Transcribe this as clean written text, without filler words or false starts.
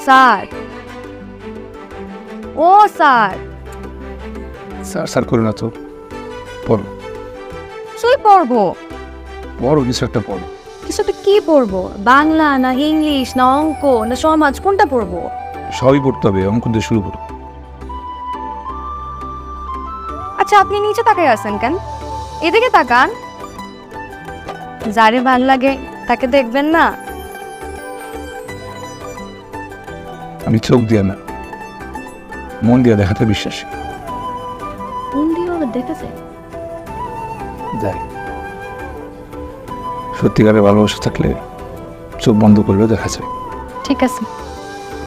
Sir, ও sir, sir sir করে না তো, পড়ো তুই পড়বো? পড়ো, কিছু একটা পড়ো। কিছু তো কি পড়বো? বাংলা না ইংলিশ না অঙ্ক না সমাজ, কোনটা পড়বো? সবই পড়তে হবে, অঙ্ক দিয়ে শুরু করো। আচ্ছা আপনি নিচে তাকাই আছেন কেন? এদিকে তাকান, যারে ভাল লাগে তাকে দেখবেন না? আমি চোখ দিয়ে না, মন দিয়ে দেখাতে বিশ্বাসী। কোন দিয়ে দেখেছে? যাই, সত্যিকারের ভালোবাসা থাকলে চোখ বন্ধ করলেও দেখা যায়। ঠিক আছে।